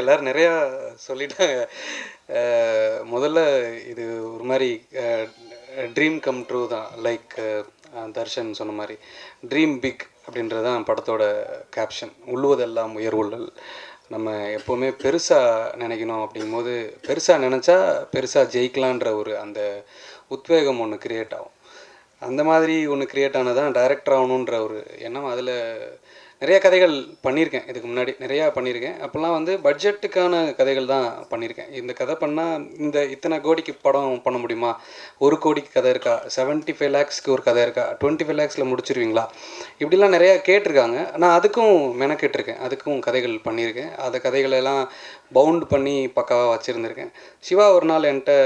எல்லோரும் நிறையா சொல்லிட்டாங்க. முதல்ல இது ஒரு மாதிரி ட்ரீம் கம் ட்ரூ தான். லைக் தர்ஷன் சொன்ன மாதிரி ட்ரீம் பிக் அப்படின்றது தான் படத்தோட கேப்ஷன். உள்ளுவதெல்லாம் உயர்வுள்ளல். நம்ம எப்போவுமே பெருசாக நினைக்கணும். அப்படிங்கும்போது பெருசாக நினச்சா பெருசாக ஜெயிக்கலான்ற ஒரு அந்த உத்வேகம் ஒன்று க்ரியேட் ஆகும். அந்த மாதிரி ஒன்று க்ரியேட் ஆனதான் டைரக்டர் ஆகணுன்ற ஒரு எண்ணம். அதில் நிறைய கதைகள் பண்ணியிருக்கேன். இதுக்கு முன்னாடி நிறையா பண்ணியிருக்கேன். அப்போல்லாம் வந்து பட்ஜெட்டுக்கான கதைகள் தான் பண்ணியிருக்கேன். இந்த கதை பண்ணால் இத்தனை கோடிக்கு படம் பண்ண முடியுமா, 1 கோடிக்கு கதை இருக்கா, 75 lakhsக்கு ஒரு கதை இருக்கா, 25 lakhஸில் முடிச்சிருவீங்களா, இப்படிலாம் நிறையா கேட்டிருக்காங்க. நான் அதுக்கும் மெனக்கெட்டிருக்கேன், அதுக்கும் கதைகள் பண்ணியிருக்கேன். அந்த கதைகளெல்லாம் பவுண்ட் பண்ணி பக்காவாக வச்சுருந்துருக்கேன். சிவா ஒரு நாள் என்கிட்ட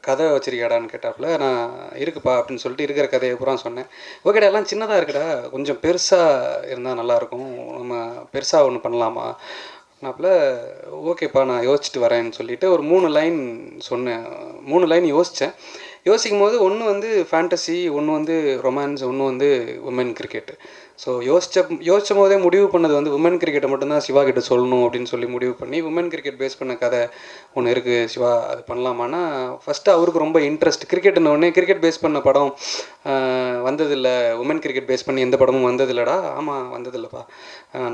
கதை வச்சுருக்கியாடான்னு கேட்டாப்புல. நான் இருக்குப்பா அப்படின்னு சொல்லிட்டு இருக்கிற கதையை பூரா சொன்னேன். ஓகேடா, எல்லாம் சின்னதாக இருக்குடா, கொஞ்சம் பெருசாக இருந்தால் நல்லாயிருக்கும், நம்ம பெருசாக ஒன்று பண்ணலாமா நாப்பில். ஓகேப்பா, நான் யோசிச்சுட்டு வரேன்னு சொல்லிவிட்டு ஒரு 3 லைன் சொன்னேன். 3 லைன் யோசித்தேன். யோசிக்கும் போது ஒன்று வந்து ஃபேண்டசி, ஒன்று வந்து ரொமான்ஸ், ஒன்று வந்து உமன் கிரிக்கெட்டு. ஸோ யோசித்த போதே முடிவு பண்ணது வந்து உமன் கிரிக்கெட்டை மட்டும்தான் சிவா கிட்ட சொல்லணும் அப்படின்னு சொல்லி முடிவு பண்ணி உமன் கிரிக்கெட் பேஸ் பண்ண கதை ஒன்று இருக்குது சிவா, அது பண்ணலாமான்னா ஃபஸ்ட்டு அவருக்கு ரொம்ப இன்ட்ரெஸ்ட். கிரிக்கெட்டுன்னு உடனே கிரிக்கெட் பேஸ் பண்ண படம் வந்ததில்லை, உமன் கிரிக்கெட் பேஸ் பண்ணி எந்த படமும் வந்ததில்லடா. ஆமாம், வந்ததில்லைப்பா,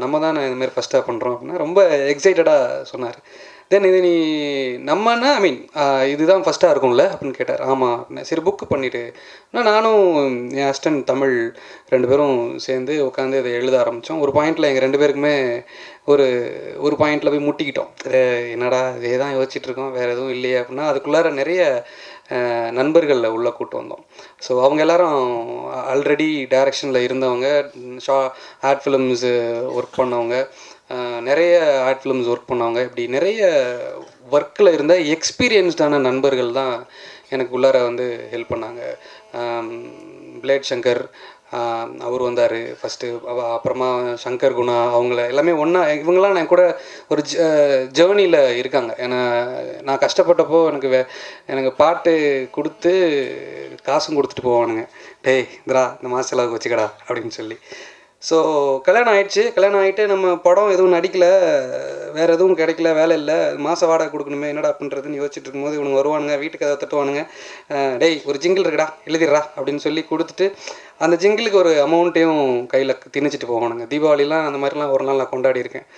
நம்ம தான் இதுமாரி ஃபஸ்ட்டாக பண்ணுறோம் அப்படின்னா ரொம்ப எக்ஸைட்டடாக சொன்னார். தென் இது நீ நம்மன்னா இதுதான் ஃபஸ்ட்டாக இருக்கும்ல அப்படின்னு கேட்டார். ஆமாம் அப்படின்னா சரி புக்கு பண்ணிவிட்டு நானும் என் அசிஸ்டன்ட் தமிழ் 2 பேரும் சேர்ந்து உட்காந்து இதை எழுத ஆரம்பித்தோம். ஒரு பாயிண்டில் எங்கள் 2 பேருக்குமே ஒரு பாயிண்டில் போய் முட்டிக்கிட்டோம். என்னடா இதே தான் யோசிச்சுட்ருக்கோம், வேறு எதுவும் இல்லையே அப்படின்னா அதுக்குள்ளார நிறைய நண்பர்களில் உள்ளே கூப்பிட்டு வந்தோம். ஸோ அவங்க எல்லோரும் ஆல்ரெடி டைரக்ஷனில் இருந்தவங்க, ஆட் ஃபிலிம்ஸு ஒர்க் பண்ணவங்க, நிறைய ஆட் ஃபிலிம்ஸ் ஒர்க் பண்ணவங்க, இப்படி நிறைய ஒர்க்கில் இருந்த எக்ஸ்பீரியன்ஸ்டான நண்பர்கள் தான் எனக்கு உள்ளார வந்து ஹெல்ப் பண்ணாங்க. பிளேட் சங்கர் அவர் வந்தார் ஃபஸ்ட்டு. அப்புறமா சங்கர் குணா, அவங்கள எல்லாமே ஒன்றா, இவங்களாம் நான் கூட ஒரு ஜேர்னியில் இருக்காங்க. ஏன்னா நான் கஷ்டப்பட்டப்போ எனக்கு பாட்டு கொடுத்து காசும் கொடுத்துட்டு போவானுங்க. டேய் இந்தரா இந்த மாத செலவுக்கு வச்சுக்கடா அப்படின்னு சொல்லி. ஸோ கல்யாணம் ஆகிடுச்சு. கல்யாணம் ஆகிட்டு நம்ம படம் எதுவும் நடிக்கலை, வேறு எதுவும் கிடைக்கல, வேலை இல்லை, மாத வாடகை கொடுக்கணுமே, என்னடா பண்ணுறதுன்னு யோசிச்சுட்டு இருக்கும்போது இவனுங்க வருவானுங்க, வீட்டுக்கு அதை தட்டுவானுங்க. டேய் ஒரு ஜிங்கிள் இருக்குடா, எழுதிடுறா அப்படின்னு சொல்லி கொடுத்துட்டு அந்த ஜிங்கிளுக்கு ஒரு அமௌண்ட்டையும் கையில் திணிச்சிட்டு போவானுங்க. தீபாவளிலாம் அந்த மாதிரிலாம் ஒரு நாள் நான் கொண்டாடி இருக்கேன்.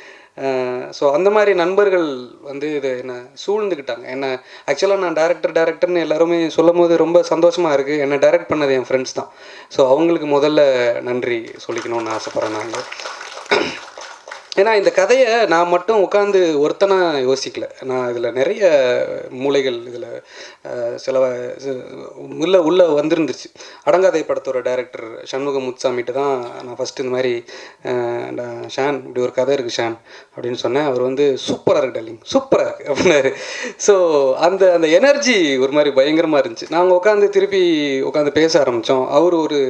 ஸோ அந்த மாதிரி நண்பர்கள் வந்து இது என்னை சூழ்ந்துக்கிட்டாங்க. என்னை ஆக்சுவலாக நான் டேரக்டர்னு எல்லாருமே சொல்லும் போது ரொம்ப சந்தோஷமாக இருக்குது. என்னை டைரக்ட் பண்ணது என் ஃப்ரெண்ட்ஸ் தான். ஸோ அவங்களுக்கு முதல்ல நன்றி சொல்லிக்கணும்னு ஆசைப்பட்றேன் நாங்கள். ஏன்னா இந்த கதையை நான் மட்டும் உட்காந்து ஒருத்தனாக யோசிக்கல. நான் இதில் நிறைய மூளைகள் இதில் சில உள்ளே வந்துருந்துருச்சு. அடங்காதை படத்தோட டைரக்டர் சண்முக முத்துசாமிகிட்ட தான் நான் ஃபஸ்ட்டு இந்த மாதிரி ஷான் இப்படி ஒரு கதை இருக்குது ஷான் அப்படின்னு சொன்னேன். அவர் வந்து சூப்பராக இருக்குது டார்லிங், சூப்பராக இருக்குது அப்படின்னாரு. ஸோ அந்த அந்த எனர்ஜி ஒரு மாதிரி பயங்கரமாக இருந்துச்சு. நாங்கள் திருப்பி உட்காந்து பேச ஆரம்பித்தோம். அவர் ஒரு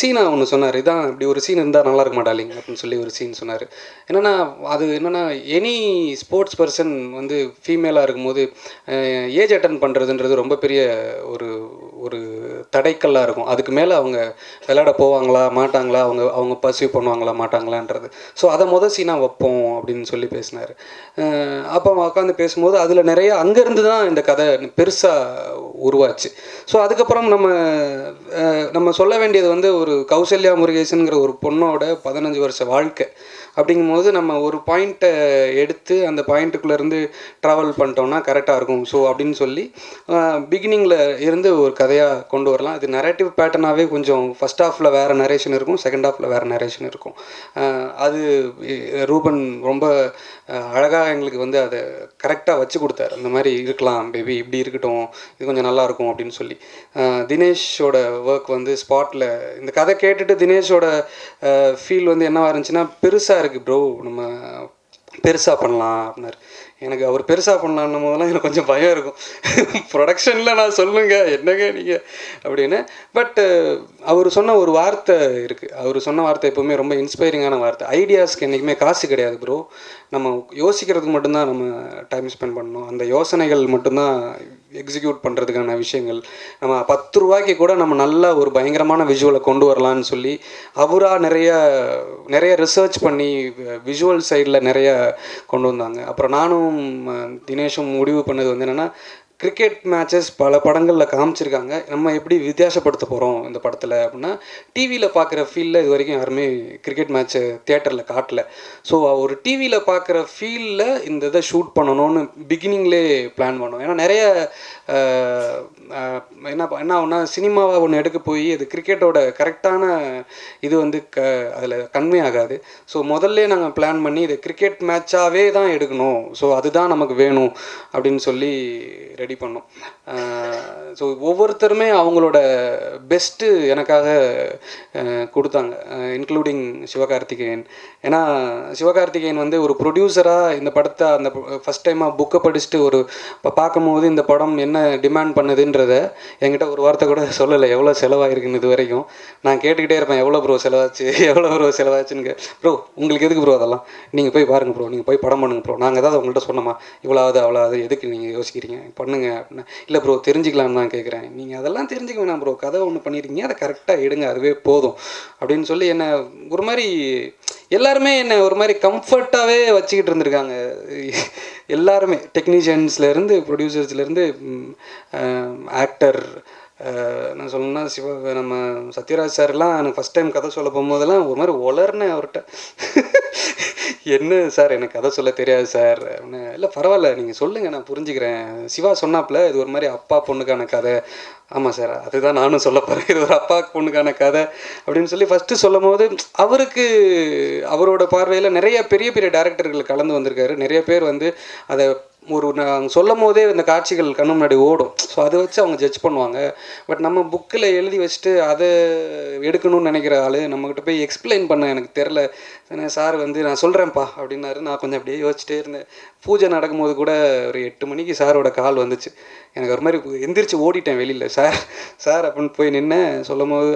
சீனாக ஒன்று சொன்னார். இதான் இப்படி ஒரு சீன் இருந்தால் நல்லா இருக்குமா டார்லிங் அப்படின்னு சொல்லி ஒரு சீன் சொன்னார். என்னென்னா எனி ஸ்போர்ட்ஸ் பர்சன் வந்து ஃபீமேலாக இருக்கும்போது ஏஜ் அட்டன் பண்ணுறதுன்றது ரொம்ப பெரிய ஒரு ஒரு தடைக்கல்லாக இருக்கும். அதுக்கு மேலே அவங்க விளையாட போவாங்களா மாட்டாங்களா, அவங்க பர்சியூ பண்ணுவாங்களா மாட்டாங்களான்றது. ஸோ அதை சீனாக வைப்போம் அப்படின்னு சொல்லி பேசினார். அப்போ உட்காந்து பேசும்போது அதில் நிறைய அங்கேருந்து தான் இந்த கதை பெருசாக உருவாச்சு. ஸோ அதுக்கப்புறம் நம்ம சொல்ல வேண்டியது வந்து ஒரு கௌசல்யா முருகேசனுங்கிற ஒரு பொண்ணோட 15 வருஷ வாழ்க்கை. அப்படிங்கும்போது நம்ம ஒரு பாயிண்ட்டை எடுத்து அந்த பாயிண்ட்டுக்குள்ளேருந்து ட்ராவல் பண்ணிட்டோம்னா கரெக்டாக இருக்கும். ஸோ அப்படின்னு சொல்லி பிகினிங்கில் இருந்து ஒரு கதையாக கொண்டு வரலாம். இது நரேட்டிவ் பேட்டர்னாகவே கொஞ்சம் ஃபஸ்ட் ஹாஃபில் வேறு நரேஷன் இருக்கும், செகண்ட் ஹாஃபில் வேறு நரேஷன் இருக்கும். அது ரூபன் ரொம்ப அழகாக எங்களுக்கு வந்து அதை கரெக்டாக வச்சு கொடுத்தாரு. அந்த மாதிரி இருக்கலாம் பேபி, இப்படி இருக்கட்டும், இது கொஞ்சம் நல்லாயிருக்கும் அப்படின்னு சொல்லி. தினேஷோட ஒர்க் வந்து ஸ்பாட்டில் இந்த கதை கேட்டுட்டு தினேஷோட ஃபீல் வந்து என்னவாக இருந்துச்சுன்னா, பெருசாக இருக்குது ப்ரோ, நம்ம பெருசாக பண்ணலாம் அப்படின்னாரு. எனக்கு அவர் பெருசாக பண்ணலான்னும் போதெல்லாம் எனக்கு கொஞ்சம் பயம் இருக்கும். ப்ரொடக்ஷனில் நான் சொல்லுங்க என்னங்க நீங்கள் அப்படின்னு. பட் அவர் சொன்ன ஒரு வார்த்தை இருக்குது. அவர் சொன்ன வார்த்தை எப்போவுமே ரொம்ப இன்ஸ்பைரிங்கான வார்த்தை. ஐடியாஸ்க்கு என்றைக்குமே காசு கிடையாது ப்ரோ, நம்ம யோசிக்கிறதுக்கு மட்டும்தான் நம்ம டைம் ஸ்பெண்ட் பண்ணணும், அந்த யோசனைகள் மட்டும்தான் எக்ஸிக்யூட் பண்ணுறதுக்கான விஷயங்கள், நம்ம 10 ரூபாய்க்கு கூட நம்ம நல்ல ஒரு பயங்கரமான விஷுவலை கொண்டு வரலான்னு சொல்லி அவராக நிறைய ரிசர்ச் பண்ணி விஷுவல் சைடில் நிறைய கொண்டு வந்தாங்க. அப்புறம் நானும் தினேஷும் முடிவு பண்ணது வந்து என்னென்னா, கிரிக்கெட் மேட்சஸ் பல படங்களில் காமிச்சிருக்காங்க, நம்ம எப்படி வித்தியாசப்படுத்த போகிறோம் இந்த படத்தில் அப்படின்னா, டிவியில் பார்க்குற ஃபீலில் இது வரைக்கும் யாருமே கிரிக்கெட் மேட்ச்சை தியேட்டரில் காட்டல. ஸோ ஒரு டிவியில் பார்க்குற ஃபீலில் இந்த இதை ஷூட் பண்ணணும்னு பிகினிங்லேயே பிளான் பண்ணோம். ஏன்னா நிறைய என்ன ஆகுனா, சினிமாவை ஒன்று எடுக்க போய் அது கிரிக்கெட்டோட கரெக்டான இது வந்து அதில் கன்வே ஆகாது. ஸோ முதல்ல நாங்கள் பிளான் பண்ணி இதை கிரிக்கெட் மேட்சாகவே தான் எடுக்கணும், ஸோ அதுதான் நமக்கு வேணும் அப்படின்னு சொல்லி ரெடி பண்ணோம். ஸோ ஒவ்வொருத்தருமே அவங்களோட பெஸ்ட்டு எனக்காக கொடுத்தாங்க, இன்க்ளூடிங் சிவகார்த்திகேயன். ஏன்னா சிவகார்த்திகேயன் வந்து ஒரு ப்ரொடியூசராக இந்த படத்தை அந்த ஃபஸ்ட் டைமாக புக்கை படிச்சுட்டு ஒரு பார்க்கும்போது இந்த படம் என்ன டிமாண்ட் பண்ணுதுன்றத என்கிட்ட ஒரு வார்த்தை கூட சொல்லலை, எவ்வளோ செலவாயிருக்குன்னு இது வரைக்கும். நான் கேட்டுக்கிட்டே இருப்பேன், எவ்வளோ ப்ரோ செலவாச்சு, எவ்வளோ ப்ரோ செலவாச்சுன்னு. ப்ரோ உங்களுக்கு எதுக்கு ப்ரோ அதெல்லாம், நீங்கள் போய் பாருங்கள் ப்ரோ, நீங்கள் போய் படம் பண்ணுங்க ப்ரோ, நாங்கள் ஏதாவது உங்கள்கிட்ட சொன்னோமா, இவ்வளோ ஆகுது எதுக்கு நீங்கள் யோசிக்கிறீங்க, பண்ணுங்க அப்படின்னா. இல்லை ப்ரோ தெரிஞ்சுக்கலான்னு தான் கேட்குறேன். நீங்கள் அதெல்லாம் தெரிஞ்சுக்க வேணாம் ப்ரோ, கதை ஒன்று பண்ணியிருக்கீங்க, அதை கரெக்டாக எடுங்க, அதுவே போதும் அப்படின்னு சொல்லி என்னை ஒரு மாதிரி எல்லாருமே என்னை ஒரு மாதிரி கம்ஃபர்ட்டாகவே வச்சுக்கிட்டு இருந்திருக்காங்க. எல்லாருமே டெக்னீஷியன்ஸ்லேருந்து ப்ரொடியூசர்ஸ்லேருந்து ஆக்டர். நான் சொல்லணும்னா நம்ம சத்யராஜ் சார்லாம் எனக்கு ஃபஸ்ட் டைம் கதை சொல்ல போகும்போதெல்லாம் ஒரு மாதிரி வளர்னேன் அவர்கிட்ட. என்ன சார் எனக்கு கதை சொல்ல தெரியாது சார். இல்லை பரவாயில்ல நீங்கள் சொல்லுங்கள், நான் புரிஞ்சுக்கிறேன். சிவா சொன்னாப்புல இது ஒரு மாதிரி அப்பா பொண்ணுக்கான கதை. ஆமாம் சார், அதுதான் நானும் சொல்ல போகிறேன், இது ஒரு அப்பா பொண்ணுக்கான கதை அப்படின்னு சொல்லி ஃபஸ்ட்டு சொல்லும் போது அவருக்கு அவரோட பார்வையில் நிறைய பெரிய பெரிய டேரக்டர்கள் கலந்து வந்திருக்காரு. நிறைய பேர் வந்து அதை நாங்கள் சொல்லும் போதே இந்த காட்சிகள் கண்ணு முன்னாடி ஓடும். ஸோ அதை வச்சு அவங்க ஜட்ஜ் பண்ணுவாங்க. பட் நம்ம புக்கில் எழுதி வச்சுட்டு அதை எடுக்கணும்னு நினைக்கிற ஆள் நம்மக்கிட்ட போய் எக்ஸ்பிளைன் பண்ண எனக்கு தெரில. சார் வந்து நான் சொல்கிறேன்ப்பா அப்படின்னாரு. நான் கொஞ்சம் அப்படியே யோசிச்சுட்டே இருந்தேன். பூஜை நடக்கும்போது கூட ஒரு 8 மணிக்கு சாரோட கால் வந்துச்சு. எனக்கு ஒரு மாதிரி எந்திரிச்சு ஓடிட்டேன் வெளியில். சார் அப்படின்னு போய் நின்னேன். சொல்லும் போது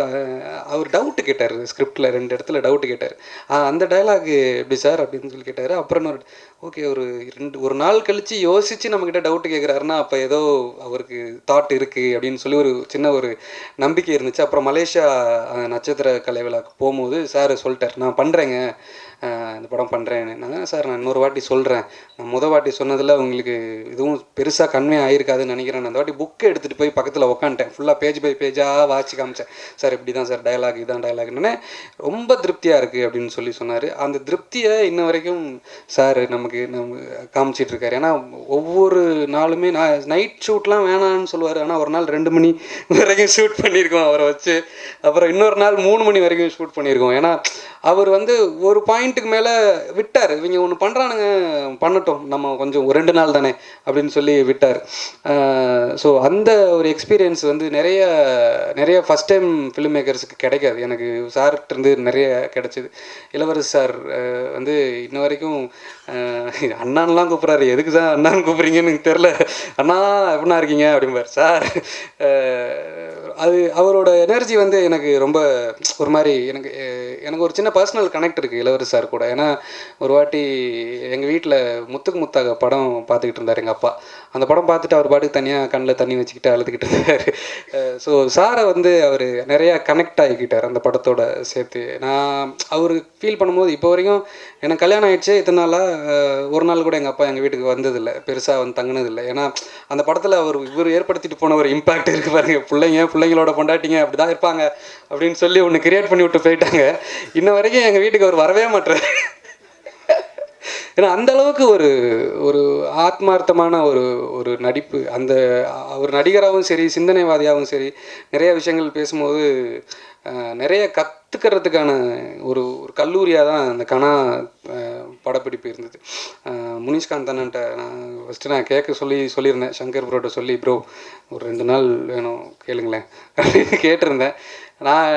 அவர் டவுட்டு கேட்டார், ஸ்கிரிப்டில் 2 இடத்துல டவுட்டு கேட்டார். அந்த டைலாக் எப்படி சார் அப்படின்னு சொல்லி கேட்டார். அப்புறம் ஓகே ஒரு நாள் கழித்து யோசித்து நம்மக்கிட்ட டவுட்டு கேட்குறாருன்னா அப்போ ஏதோ அவருக்கு தாட் இருக்குது அப்படின்னு சொல்லி ஒரு சின்ன ஒரு நம்பிக்கை இருந்துச்சு. அப்புறம் மலேசியா நட்சத்திர கலை விழாக்கு போகும்போது சார் சொல்லிட்டார், நான் பண்ணுறேங்க, இந்த படம் பண்ணுறேன்னு. நான் சார் நான் இன்னொரு வாட்டி சொல்கிறேன், நான் வாட்டி சொன்னதில் உங்களுக்கு இதுவும் பெருசாக கன்வே ஆகிருக்காதுன்னு நினைக்கிறேன். அந்த வாட்டி புக்கை எடுத்துகிட்டு போய் பக்கத்தில் உக்காந்துட்டேன், ஃபுல்லாக பேஜ் பை பேஜாக வாட்சி காமிச்சேன். சார் இப்படி தான் சார் டைலாக், இதுதான் டைலாக்னே ரொம்ப திருப்தியாக இருக்குது அப்படின்னு சொன்னார். அந்த திருப்தியை இன்ன வரைக்கும் சார் நம்ம காமிச்சிட்ருக்காரு. ஏன்னா ஒவ்வொரு நாளுமே நான் நைட் ஷூட்லாம் வேணான்னு சொல்லுவார். ஆனால் ஒரு நாள் 2 மணி வரைக்கும் ஷூட் பண்ணியிருக்கோம் அவரை வச்சு. அப்புறம் இன்னொரு நாள் 3 மணி வரைக்கும் ஷூட் பண்ணியிருக்கோம். ஏன்னா அவர் வந்து ஒரு பாயிண்ட்டுக்கு மேலே விட்டார், இவங்க ஒன்று பண்ணுறானுங்க பண்ணட்டும், நம்ம கொஞ்சம் 2 நாள் தானே அப்படின்னு சொல்லி விட்டார். ஸோ அந்த ஒரு எக்ஸ்பீரியன்ஸ் வந்து நிறைய ஃபஸ்ட் டைம் ஃபிலிம் மேக்கர்ஸுக்கு கிடைக்காது. எனக்கு சார்கிட்டருந்து நிறைய கிடச்சிது. இளவரசு சார் வந்து இன்ன வரைக்கும் அண்ணான்லாம் கூப்பிட்றாரு. எதுக்கு சார் அண்ணான்னு கூப்பிட்றீங்கன்னு எனக்கு தெரில, அண்ணா எப்படின்னா இருக்கீங்க அப்படிம்பார் சார். அது அவரோட எனர்ஜி வந்து எனக்கு ரொம்ப ஒரு மாதிரி எனக்கு ஒரு சின்ன பர்சனல் கனெக்ட் இருக்குது இளவரசு சார் கூட. ஏன்னா ஒரு வாட்டி எங்கள் வீட்டில் முத்துக்கு முத்தாக படம் பார்த்துக்கிட்டு இருந்தார் எங்கள் அப்பா. அந்த படம் பார்த்துட்டு அவர் பாட்டுக்கு தனியாக கண்ணில் தண்ணி வச்சுக்கிட்டு அழுதுகிட்டு இருந்தார். ஸோ சாரை வந்து அவர் நிறையா கனெக்ட் ஆகிக்கிட்டார் அந்த படத்தோட சேர்த்து. நான் அவர் ஃபீல் பண்ணும்போது இப்போ வரைக்கும் எனக்கு கல்யாணம் ஆகிடுச்சு, இத்தனை நாளாக ஒரு நாள் கூட எங்கள் அப்பா எங்கள் வீட்டுக்கு வந்ததில்லை, பெருசாக வந்து தங்கினதில்லை. ஏன்னா அந்த படத்தில் இவர் ஏற்படுத்திட்டு போன ஒரு இம்பாக்ட் இருக்குது பாருங்க. பிள்ளைங்களோட பொண்டாட்டிங்க அப்படி தான் இருப்பாங்க அப்படின்னு சொல்லி ஒன்று கிரியேட் பண்ணி விட்டு போயிட்டாங்க. இன்ன வரைக்கும் எங்கள் வீட்டுக்கு அவர் வரவே மாட்டார். ஏன்னா அந்த அளவுக்கு ஒரு ஆத்மார்த்தமான ஒரு நடிப்பு. அவர் நடிகராகவும் சரி, சிந்தனைவாதியாகவும் சரி, நிறைய விஷயங்கள் பேசும்போது நிறைய கற்றுக்கிறதுக்கான ஒரு கல்லூரியாக தான் அந்த கனா படப்பிடிப்பு இருந்தது. முனிஷ்காந்த் அண்ணன்ட்ட நான் கேட்க சொல்லியிருந்தேன், சங்கர் ப்ரோட்ட சொல்லி, ப்ரோ ஒரு 2 நாள் வேணும் கேளுங்களேன் அப்படின்னு கேட்டிருந்தேன். நான்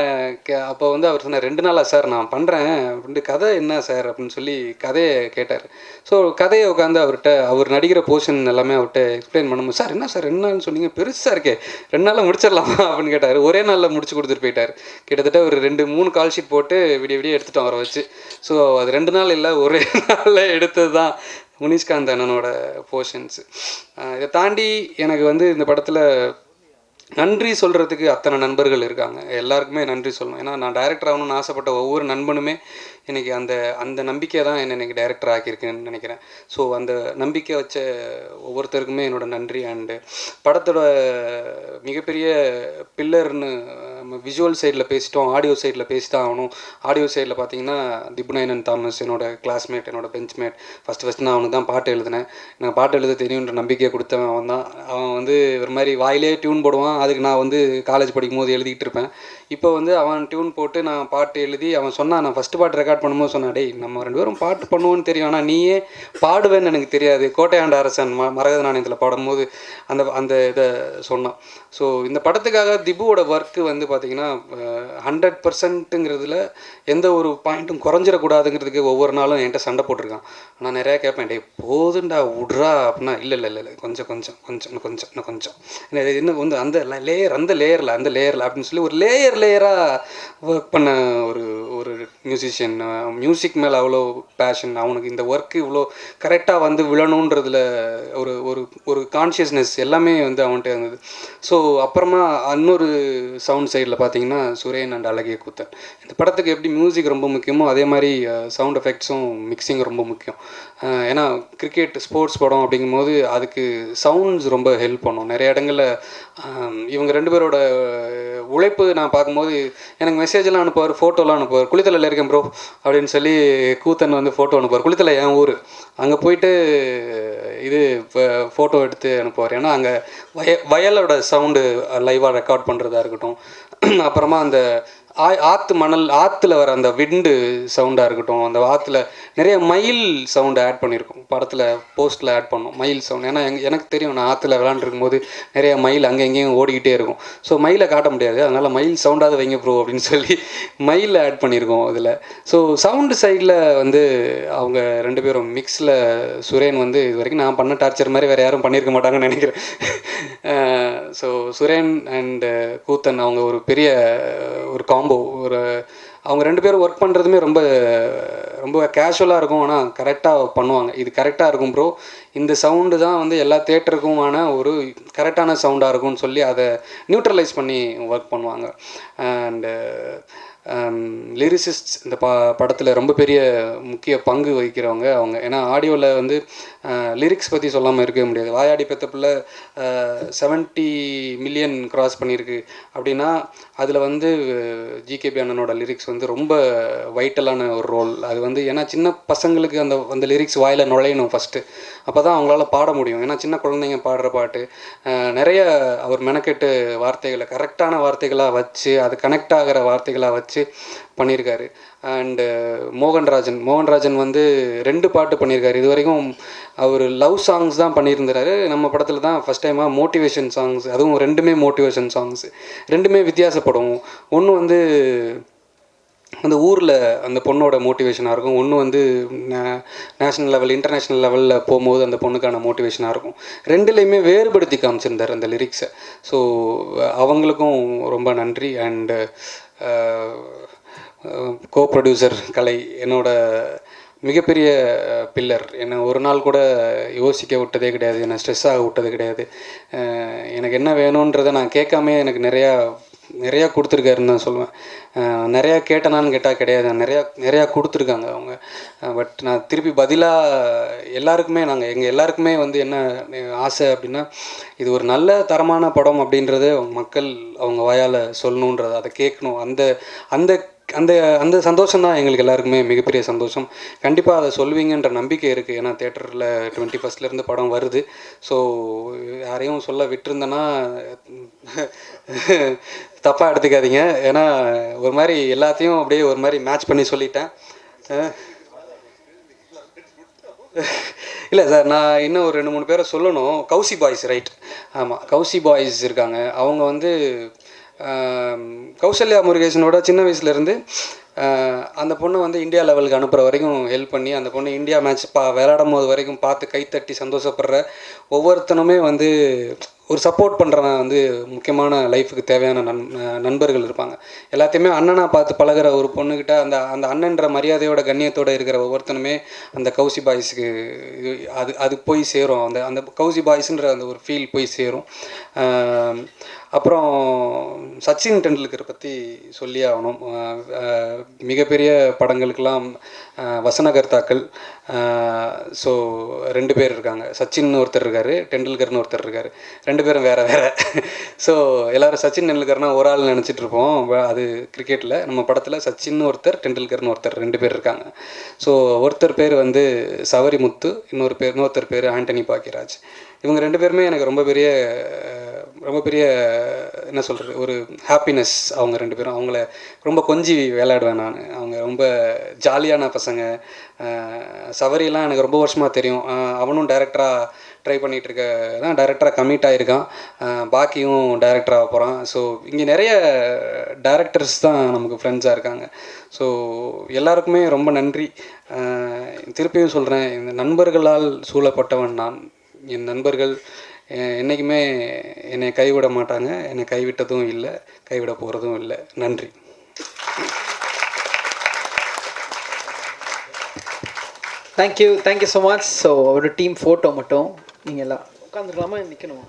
அப்போ வந்து அவர் சொன்னார், 2 நாளா சார் நான் பண்ணுறேன் அப்படின்ட்டு. கதை என்ன சார் அப்படின்னு சொல்லி கதையை கேட்டார். ஸோ கதையை உட்காந்து அவர் நடிக்கிற போர்ஷன் எல்லாமே அவர்கிட்ட எக்ஸ்பிளைன் பண்ணும்போது, சார் என்ன சார் 2 நாள்னு சொன்னீங்க, பெருசாக இருக்கே, 2 நாளில் முடிச்சிடலாமா அப்படின்னு கேட்டார். ஒரே நாளில் முடிச்சு கொடுத்துட்டு போயிட்டார். கிட்டத்தட்ட ஒரு 2-3 கால் ஷீட் போட்டு விடிய எடுத்துட்டோம் அவரை வச்சு. ஸோ அது 2 நாள் இல்லை, ஒரே நாளில் எடுத்தது தான் முனிஷ்காந்த் அண்ணனோட போர்ஷன்ஸு. இதை தாண்டி எனக்கு வந்து இந்த படத்தில் நன்றி சொல்கிறதுக்கு அத்தனை நண்பர்கள் இருக்காங்க. எல்லாருக்குமே நன்றி சொல்லணும். ஏன்னா நான் டைரக்டர் ஆகணும்னு ஆசைப்பட்ட ஒவ்வொரு நண்பனுமே இன்றைக்கி அந்த அந்த நம்பிக்கை தான் என்னை இன்றைக்கி டைரக்டர் ஆக்கியிருக்குன்னு நினைக்கிறேன். ஸோ அந்த நம்பிக்கை வச்ச ஒவ்வொருத்தருக்குமே என்னோடய நன்றி. அண்டு படத்தோட மிகப்பெரிய பில்லர்னு விஷுவல் சைடில் பேசிட்டோம், ஆடியோ சைடில் பேசி தான் ஆகணும். ஆடியோ சைடில் பார்த்தீங்கன்னா திபுநயனன் தாமஸ் என்னோடய கிளாஸ்மேட், என்னோடய பெஞ்ச்மேட். ஃபஸ்ட்டு நான் அவனுக்கு தான் பாட்டு எழுதினேன். எனக்கு பாட்டு எழுத தெரியுன்ற நம்பிக்கையை கொடுத்தவன் அவன் தான். அவன் வந்து ஒரு மாதிரி வாயிலே டியூன் போடுவான். அதுக்கு நான் வந்து காலேஜ் படிக்கும் போது எழுதிக்கிட்டு இருப்பேன். இப்போ வந்து அவன் டியூன் போட்டு நான் பாட்டு எழுதி அவன் சொன்னான். நான் ஃபஸ்ட்டு பாட்டு ரெக்கார்ட் பண்ணும்போது சொன்னான், டேய் நம்ம 2 பேரும் பாட்டு பண்ணுவோன்னு தெரியும், ஆனால் நீயே பாடுவேன்னு எனக்கு தெரியாது. கோட்டையாண்ட அரசன் மரகத நாணயத்தில் பாடும்போது அந்த இதை சொன்னான். ஸோ இந்த படத்துக்காக திபுவோட ஒர்க்கு வந்து பார்த்திங்கன்னா 100%ங்கிறதுல எந்த ஒரு பாயிண்ட்டும் குறைஞ்சிடக்கூடாதுங்கிறதுக்கு ஒவ்வொரு நாளும் என்கிட்ட சண்டை போட்டிருக்கான். நான் நிறையா கேட்பேன், டே போதுண்டா விட்றா அப்படின்னா, இல்லை கொஞ்சம் இன்னும் வந்து அந்த லேயரில் அப்படின்னு சொல்லி ஒரு லேயராக ஒர்க் பண்ண ஒரு மியூசிஷியன். மியூசிக் மேலே அவ்வளோ பேஷன். அவனுக்கு இந்த ஒர்க்கு இவ்வளோ கரெக்டாக வந்து விழணுன்றதில் ஒரு கான்ஷியஸ்னஸ் எல்லாமே வந்து அவன்கிட்ட இருந்தது. ஸோ அப்புறமா இன்னொரு சவுண்ட் சைடில் பார்த்தீங்கன்னா சுரேன் அண்ட் அழகிய கூத்தன். இந்த படத்துக்கு எப்படி மியூசிக் ரொம்ப முக்கியமோ அதே மாதிரி சவுண்ட் எஃபெக்ட்ஸும் மிக்சிங் ரொம்ப முக்கியம். ஏன்னா கிரிக்கெட் ஸ்போர்ட்ஸ் படம் அப்படிங்கும்போது அதுக்கு சவுண்ட்ஸ் ரொம்ப ஹெல்ப் பண்ணும். நிறைய இடங்களில் இவங்க 2 பேரோட உழைப்பு நான் பார்க்கும்போது எனக்கு மெசேஜெல்லாம் அனுப்புவார், ஃபோட்டோலாம் அனுப்புவார். குளித்தலையில் இருக்கேன் ப்ரோ அப்படின்னு சொல்லி கூத்தன் வந்து ஃபோட்டோ அனுப்புவார். குளித்தலை என் ஊர். அங்கே போயிட்டு இது ஃபோட்டோ எடுத்து அனுப்புவார். ஏன்னா அங்கே வயலோட சவுண்டு லைவாக ரெக்கார்ட் பண்ணுறதா இருக்கட்டும், அப்புறமா அந்த ஆற்றுல வர அந்த விண்டு சவுண்டாக இருக்கட்டும், அந்த ஆற்றுல நிறைய மயில் சவுண்டு ஆட் பண்ணியிருக்கோம் படத்தில். போஸ்ட்டில் ஆட் பண்ணோம் மயில் சவுண்ட். ஏன்னா எனக்கு தெரியும், நான் ஆற்றுல விளாண்டுருக்கும் போது நிறைய மயில் அங்கே எங்கேயும் ஓடிக்கிட்டே இருக்கும். ஸோ மயிலை காட்ட முடியாது, அதனால் மயில் சவுண்டாவது வைங்க ப்ரோ அப்படின்னு சொல்லி மயில் ஆட் பண்ணியிருக்கோம் அதில். ஸோ சவுண்டு சைடில் வந்து அவங்க 2 பேரும் மிக்ஸில் சுரேன் வந்து இது வரைக்கும் நான் பண்ண டார்ச்சர் மாதிரி வேறு யாரும் பண்ணியிருக்க மாட்டாங்கன்னு நினைக்கிறேன். ஸோ சுரேன் அண்டு கூத்தன் அவங்க ஒரு பெரிய ஒரு காம்போ. அவங்க 2 பேரும் ஒர்க் பண்ணுறதுமே ரொம்ப ரொம்ப கேஷுவலாக இருக்கும், ஆனால் கரெக்டாக பண்ணுவாங்க. இது கரெக்டாக இருக்கும் ப்ரோ, இந்த சவுண்டு தான் வந்து எல்லா தேட்டருக்குமான ஒரு கரெக்டான சவுண்டாக இருக்கும்னு சொல்லி அதை நியூட்ரலைஸ் பண்ணி ஒர்க் பண்ணுவாங்க. அண்டு லிரிசிஸ்ட்ஸ் இந்த படத்தில் ரொம்ப பெரிய முக்கிய பங்கு வகிக்கிறவங்க அவங்க. ஏன்னா ஆடியோவில் வந்து லிரிக்ஸ் பற்றி சொல்லாமல் இருக்கவே முடியாது. வாயாடி பெத்த பிள்ளை 70 மில்லியன் கிராஸ் பண்ணியிருக்கு அப்படின்னா அதில் வந்து ஜிகேபி அண்ணனோட லிரிக்ஸ் வந்து ரொம்ப வைட்டலான ஒரு ரோல். அது வந்து ஏன்னா சின்ன பசங்களுக்கு அந்த லிரிக்ஸ் வாயில் நுழையணும் ஃபஸ்ட்டு, அப்போ தான் அவங்களால பாட முடியும். ஏன்னா சின்ன குழந்தைங்க பாடுற பாட்டு நிறைய அவர் மெனக்கெட்டு வார்த்தைகளை கரெக்டான வார்த்தைகளாக வச்சு அது கனெக்ட் ஆகிற வார்த்தைகளாக வச்சு பண்ணியிருக்காரு. அண்டு மோகன்ராஜன் வந்து 2 பாட்டு பண்ணியிருக்காரு. இது வரைக்கும் அவர் லவ் சாங்ஸ் தான் பண்ணியிருந்தாரு. நம்ம படத்தில் தான் ஃபஸ்ட் டைமாக மோட்டிவேஷன் சாங்ஸ், அதுவும் 2மே மோட்டிவேஷன் சாங்ஸ். 2மே வித்தியாசப்படும். ஒன்று வந்து அந்த ஊரில் அந்த பொண்ணோட மோட்டிவேஷனாக இருக்கும், ஒன்று வந்து நேஷ்னல் லெவல் இன்டர்நேஷ்னல் லெவலில் போகும்போது அந்த பொண்ணுக்கான மோட்டிவேஷனாக இருக்கும். 2லேயுமே வேறுபடுத்தி காமிச்சிருந்தார் அந்த லிரிக்ஸை. ஸோ அவங்களுக்கும் ரொம்ப நன்றி. அண்டு கோ ப்ரொடியூசர் கலை என்னோட மிகப்பெரிய பில்லர். என்னை ஒரு நாள் கூட யோசிக்க விட்டதே கிடையாது, என்னை ஸ்ட்ரெஸ் ஆக விட்டது கிடையாது. எனக்கு என்ன வேணுன்றதை நான் கேட்காமே எனக்கு நிறையா கொடுத்துருக்காருன்னு தான் சொல்லுவேன். நிறையா கேட்டனான்னு கேட்டால் கிடையாது, நிறையா கொடுத்துருக்காங்க அவங்க. பட் நான் திருப்பி பதிலாக எங்கள் எல்லாருக்குமே வந்து என்ன ஆசை அப்படின்னா, இது ஒரு நல்ல தரமான படம் அப்படின்றத மக்கள் அவங்க வாயால் சொல்லணுன்றது, அதை கேட்கணும். அந்த அந்த அந்த சந்தோஷம் தான் எங்களுக்கு எல்லாருக்குமே மிகப்பெரிய சந்தோஷம். கண்டிப்பாக அதை சொல்வீங்கன்ற நம்பிக்கை இருக்குது. ஏன்னா தேட்டரில் 21 படம் வருது. ஸோ யாரையும் சொல்ல விட்டுருந்தேன்னா தப்பாக எடுத்துக்காதீங்க. ஏன்னா ஒரு மாதிரி எல்லாத்தையும் அப்படியே ஒரு மாதிரி மேட்ச் பண்ணி சொல்லிட்டேன். இல்லை சார், நான் இன்னும் ஒரு 2-3 பேரை சொல்லணும். கௌசி பாய்ஸ், ரைட், ஆமாம், கௌசி பாய்ஸ் இருக்காங்க. அவங்க வந்து கௌசல்யா முருகேசனோட சின்ன வயசுலேருந்து அந்த பொண்ணை வந்து இந்தியா லெவலுக்கு அனுப்புகிற வரைக்கும் ஹெல்ப் பண்ணி, அந்த பொண்ணு இந்தியா மேட்ச் விளையாடும் போது வரைக்கும் பார்த்து கைத்தட்டி சந்தோஷப்படுற ஒவ்வொருத்தனுமே வந்து ஒரு சப்போர்ட் பண்ணுறவன் வந்து முக்கியமான லைஃபுக்கு தேவையான நண்பர்கள் இருப்பாங்க. எல்லாத்தையுமே அண்ணனாக பார்த்து பழகிற ஒரு பொண்ணுக்கிட்ட அந்த அந்த அண்ணன்ற மரியாதையோட கண்ணியத்தோடு இருக்கிற ஒவ்வொருத்தனுமே அந்த கௌசி பாய்ஸுக்கு அது போய் சேரும். அந்த அந்த கௌசி பாய்ஸுன்ற அந்த ஒரு ஃபீல் போய் சேரும். அப்புறம் சச்சின் டெண்டுல்கரை பற்றி சொல்லி ஆகணும். மிகப்பெரிய படங்களுக்கெல்லாம் வசனகர்த்தாக்கள். ஸோ 2 பேர் இருக்காங்க. சச்சின் ஒருத்தர் இருக்கார், டெண்டுல்கர்னு ஒருத்தர் இருக்கார். 2 பேரும் வேறு வேறு. ஸோ எல்லோரும் சச்சின் டெண்டுல்கர்னா ஒரு ஆள் நினச்சிட்ருப்போம். அது கிரிக்கெட்டில். நம்ம படத்தில் சச்சின் ஒருத்தர், டெண்டுல்கர்னு ஒருத்தர் 2 பேர் இருக்காங்க. ஸோ ஒருத்தர் பேர் வந்து சவரிமுத்து, இன்னொருத்தர் பேர் ஆண்டனி பாக்கியராஜ். இவங்க 2 பேருமே எனக்கு ரொம்ப பெரிய என்ன சொல்கிறது, ஒரு ஹாப்பினஸ். அவங்க 2 பேரும், அவங்கள ரொம்ப கொஞ்சி விளையாடுவேன் நான். அவங்க ரொம்ப ஜாலியான பசங்க. சவரியெல்லாம் எனக்கு ரொம்ப வருஷமாக தெரியும். அவனும் டைரக்டராக ட்ரை பண்ணிகிட்ருக்க தான், டைரக்டராக கமிட் ஆகியிருக்கான். பாக்கியும் டைரக்டராக போகிறான். ஸோ இங்கே நிறைய டைரக்டர்ஸ் தான் நமக்கு ஃப்ரெண்ட்ஸாக இருக்காங்க. ஸோ எல்லாருக்குமே ரொம்ப நன்றி. திருப்பியும் சொல்கிறேன், இந்த நண்பர்களால் சூழப்பட்டவன் நான். என் நண்பர்கள் என்றைக்குமே என்னை கைவிட மாட்டாங்க. என்னை கைவிட்டதும் இல்லை, கைவிட போகிறதும் இல்லை. நன்றி. Thank you so much. ஸோ ஒரு டீம் ஃபோட்டோ மட்டும் நீங்கள் எல்லாம் உட்காந்துக்கலாமா, நிற்கணுமா?